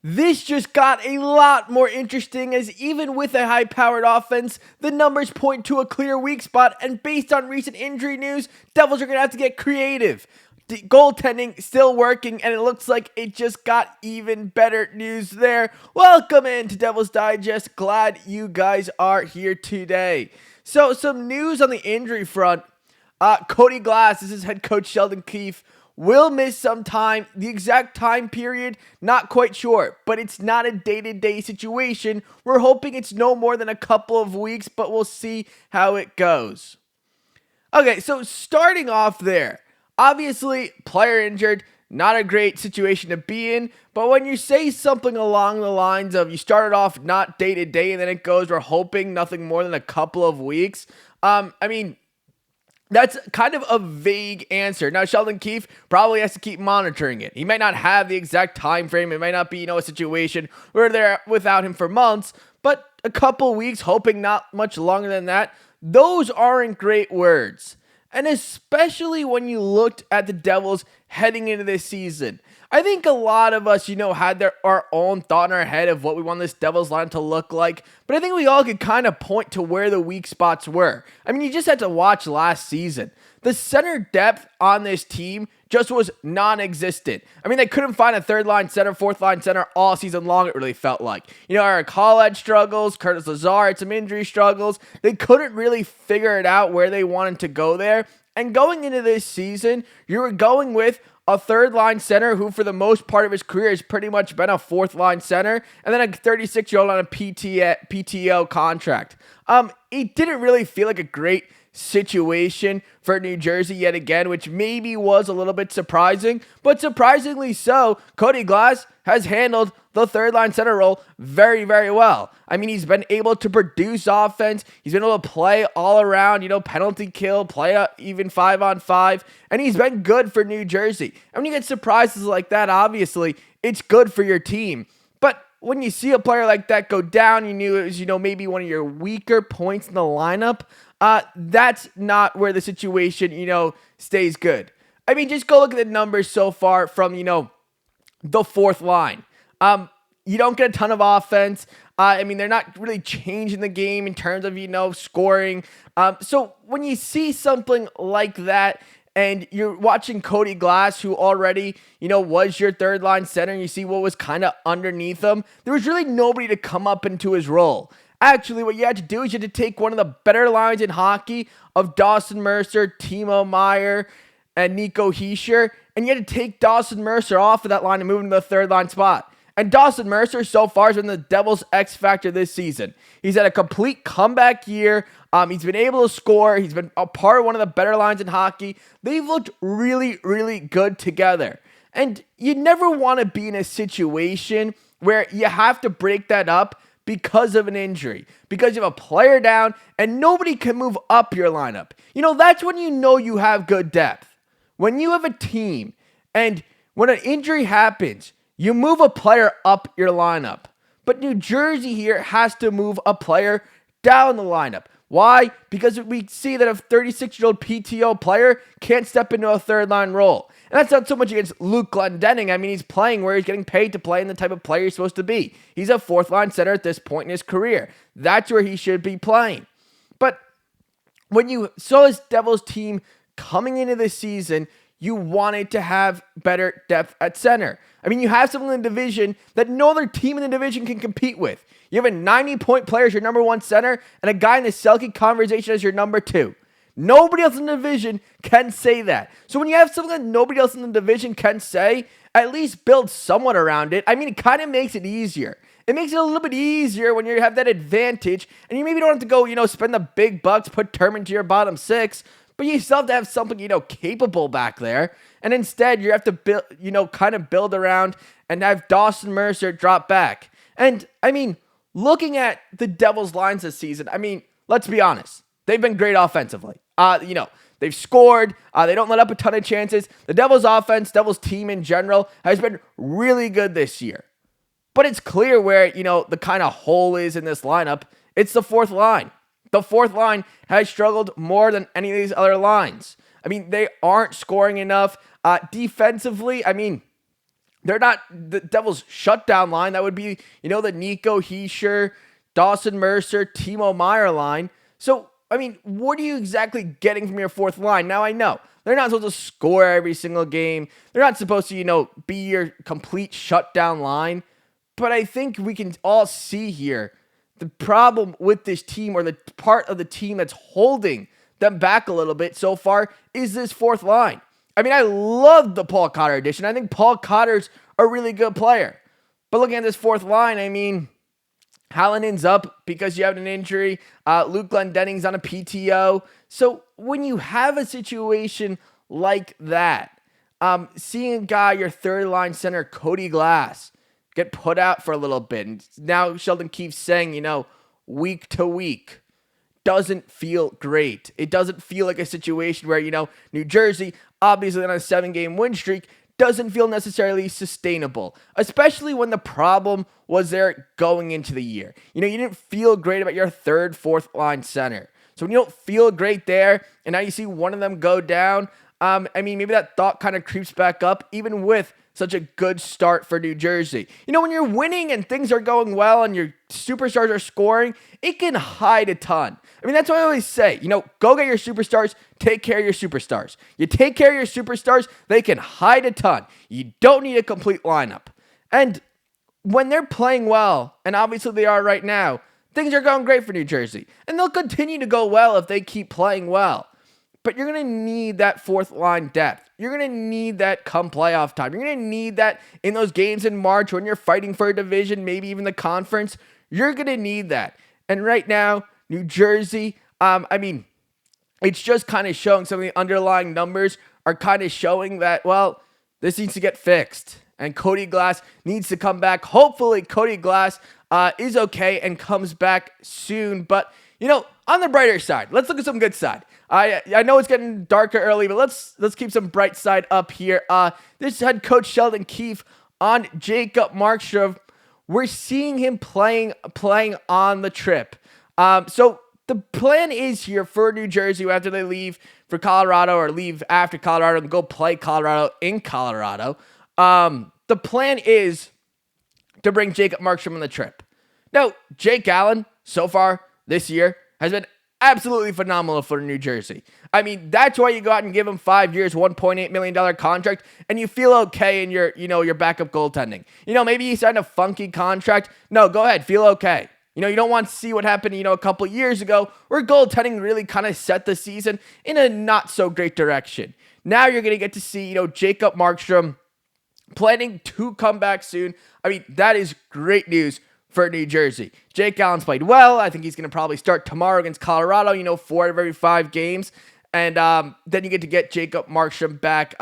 This just got a lot more interesting as even with a high-powered offense, the numbers point to a clear weak spot, and based on recent injury news, Devils are going to have to get creative. Goaltending still working, and it looks like it just got even better news there. Welcome into Devils Digest. Glad you guys are here today. So some news on the injury front. Cody Glass, this is head coach Sheldon Keefe, will miss some time. The exact time period, not quite sure, but it's not a day-to-day situation. We're hoping it's no more than a couple of weeks, but we'll see how it goes. Okay, so starting off there, obviously, player injured, not a great situation to be in, but when you say something along the lines of you started off not day-to-day and then it goes, we're hoping nothing more than a couple of weeks, that's kind of a vague answer. Now, Sheldon Keefe probably has to keep monitoring it. He might not have the exact time frame. It might not be, a situation where they're without him for months, but a couple weeks, hoping not much longer than that. Those aren't great words. And especially when you looked at the Devils heading into this season. I think a lot of us, had our own thought in our head of what we want this Devils line to look like. But I think we all could kind of point to where the weak spots were. I mean, you just had to watch last season. The center depth on this team just was non-existent. I mean, they couldn't find a third-line center, fourth-line center all season long, it really felt like. Erik Haula had struggles, Kurtis Lazar had some injury struggles. They couldn't really figure it out where they wanted to go there. And going into this season, you were going with a third-line center who, for the most part of his career, has pretty much been a fourth-line center, and then a 36-year-old on a PTO contract. It didn't really feel like a great situation for New Jersey yet again, which maybe was a little bit surprising, but surprisingly so, Cody Glass has handled the third line center role very, very well. I mean, he's been able to produce offense. He's been able to play all around, penalty kill, play even 5-on-5, and he's been good for New Jersey. And when you get surprises like that, obviously, it's good for your team. But when you see a player like that go down, you knew it was, maybe one of your weaker points in the lineup. That's not where the situation, stays good. I mean, just go look at the numbers so far from, the fourth line. You don't get a ton of offense. They're not really changing the game in terms of, scoring. So when you see something like that and you're watching Cody Glass, who already, was your third line center, and you see what was kind of underneath him, there was really nobody to come up into his role. Actually, what you had to do is you had to take one of the better lines in hockey of Dawson, Mercer, Timo, Meier, and Nico Hischier, and you had to take Dawson Mercer off of that line and move him to the third line spot. And Dawson Mercer so far has been the Devils' X factor this season. He's had a complete comeback year. He's been able to score. He's been a part of one of the better lines in hockey. They've looked really, really good together. And you never want to be in a situation where you have to break that up because of an injury, because you have a player down and nobody can move up your lineup. That's when you have good depth. When you have a team and when an injury happens, you move a player up your lineup. But New Jersey here has to move a player down the lineup. Why? Because we see that a 36-year-old PTO player can't step into a third-line role. And that's not so much against Luke Glendening. I mean, he's playing where he's getting paid to play and the type of player he's supposed to be. He's a fourth-line center at this point in his career. That's where he should be playing. But when you saw this Devils team coming into this season, you wanted to have better depth at center. I mean, you have someone in the division that no other team in the division can compete with. You have a 90-point player as your number one center and a guy in the Selke conversation as your number two. Nobody else in the division can say that. So when you have something that nobody else in the division can say, at least build somewhat around it. I mean, it kind of makes it easier. It makes it a little bit easier when you have that advantage and you maybe don't have to go, spend the big bucks, put Term into your bottom six, but you still have to have something, capable back there. And instead, you have to build, kind of build around and have Dawson Mercer drop back. And, looking at the Devils' lines this season, let's be honest. They've been great offensively. They've scored. They don't let up a ton of chances. The Devils' offense, Devils' team in general, has been really good this year. But it's clear where, the kind of hole is in this lineup. It's the fourth line. The fourth line has struggled more than any of these other lines. They aren't scoring enough. Defensively, They're not the Devils' shutdown line. That would be, the Nico, Hischier, Dawson, Mercer, Timo, Meier line. So, what are you exactly getting from your fourth line? Now, I know they're not supposed to score every single game. They're not supposed to, be your complete shutdown line. But I think we can all see here the problem with this team, or the part of the team that's holding them back a little bit so far, is this fourth line. I love the Paul Cotter addition. I think Paul Cotter's a really good player. But looking at this fourth line, Hallinen's up because you have an injury. Luke Glendenning's on a PTO. So when you have a situation like that, seeing a guy, your third line center, Cody Glass, get put out for a little bit. And now Sheldon Keefe's saying, week to week, doesn't feel great. It doesn't feel like a situation where, New Jersey, obviously on a 7-game win streak, doesn't feel necessarily sustainable, especially when the problem was there going into the year. You didn't feel great about your third, fourth line center. So when you don't feel great there, and now you see one of them go down, maybe that thought kind of creeps back up, even with such a good start for New Jersey. When you're winning and things are going well and your superstars are scoring, it can hide a ton. That's what I always say. Go get your superstars, take care of your superstars. You take care of your superstars, they can hide a ton. You don't need a complete lineup. And when they're playing well, and obviously they are right now, things are going great for New Jersey. And they'll continue to go well if they keep playing well. But you're going to need that fourth line depth. You're going to need that come playoff time. You're going to need that in those games in March when you're fighting for a division, maybe even the conference. You're going to need that. And right now, New Jersey, it's just kind of showing some of the underlying numbers are kind of showing that, well, this needs to get fixed. And Cody Glass needs to come back. Hopefully, Cody Glass is okay and comes back soon. But, on the brighter side, let's look at some good side. I know it's getting darker early, but let's keep some bright side up here. This head coach Sheldon Keefe on Jacob Markstrom. We're seeing him playing on the trip. So the plan is here for New Jersey after they leave for Colorado, or leave after Colorado and go play Colorado in Colorado. The plan is to bring Jacob Markstrom on the trip. Now, Jake Allen, so far this year, has been absolutely phenomenal for New Jersey. That's why you go out and give him 5 years, $1.8 million contract, and you feel okay in your backup goaltending. Maybe you signed a funky contract. No, go ahead, feel okay. You don't want to see what happened, a couple years ago where goaltending really kind of set the season in a not so great direction. Now you're going to get to see, Jacob Markstrom planning to come back soon. That is great news for New Jersey. Jake Allen's played well. I think he's going to probably start tomorrow against Colorado, 4 out of every 5 games. And then you get to get Jacob Markstrom back.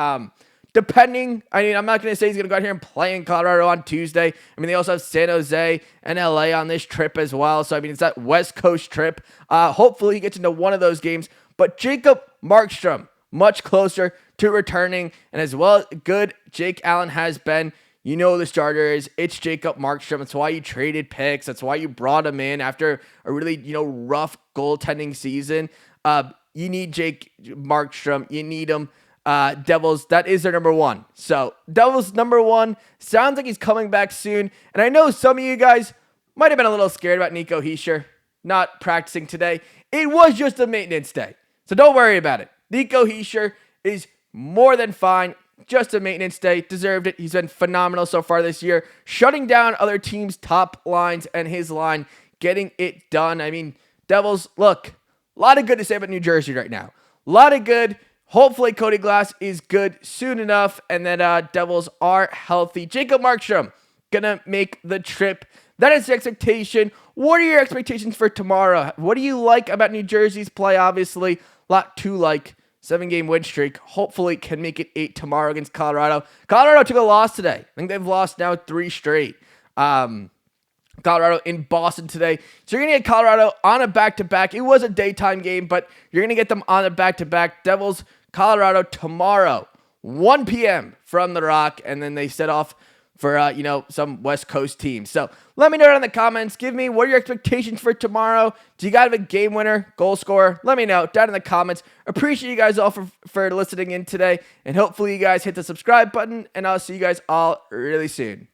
Depending, I'm not going to say he's going to go out here and play in Colorado on Tuesday. They also have San Jose and LA on this trip as well. So, it's that West Coast trip. Hopefully he gets into one of those games. But Jacob Markstrom, much closer to returning. And as well good Jake Allen has been, the starter is. It's Jacob Markstrom. That's why you traded picks. That's why you brought him in after a really, rough goaltending season. You need Jake Markstrom. You need him. Devils, that is their number one. So, Devils number one. Sounds like he's coming back soon. And I know some of you guys might have been a little scared about Nico Hischier not practicing today. It was just a maintenance day. So, don't worry about it. Nico Hischier is more than fine. Just a maintenance day. Deserved it. He's been phenomenal so far this year. Shutting down other teams' top lines and his line. Getting it done. Devils, look. A lot of good to say about New Jersey right now. A lot of good. Hopefully Cody Glass is good soon enough. And then Devils are healthy. Jacob Markstrom gonna make the trip. That is the expectation. What are your expectations for tomorrow? What do you like about New Jersey's play? Obviously, a lot to like. 7-game win streak. Hopefully can make it 8 tomorrow against Colorado. Colorado took a loss today. I think they've lost now 3 straight. Colorado in Boston today. So you're going to get Colorado on a back-to-back. It was a daytime game, but you're going to get them on a back-to-back. Devils, Colorado tomorrow, 1 p.m. from the Rock. And then they set off for, some West Coast teams. So let me know down in the comments. Give me what are your expectations for tomorrow. Do you guys have a game winner, goal scorer? Let me know down in the comments. Appreciate you guys all for listening in today. And hopefully you guys hit the subscribe button. And I'll see you guys all really soon.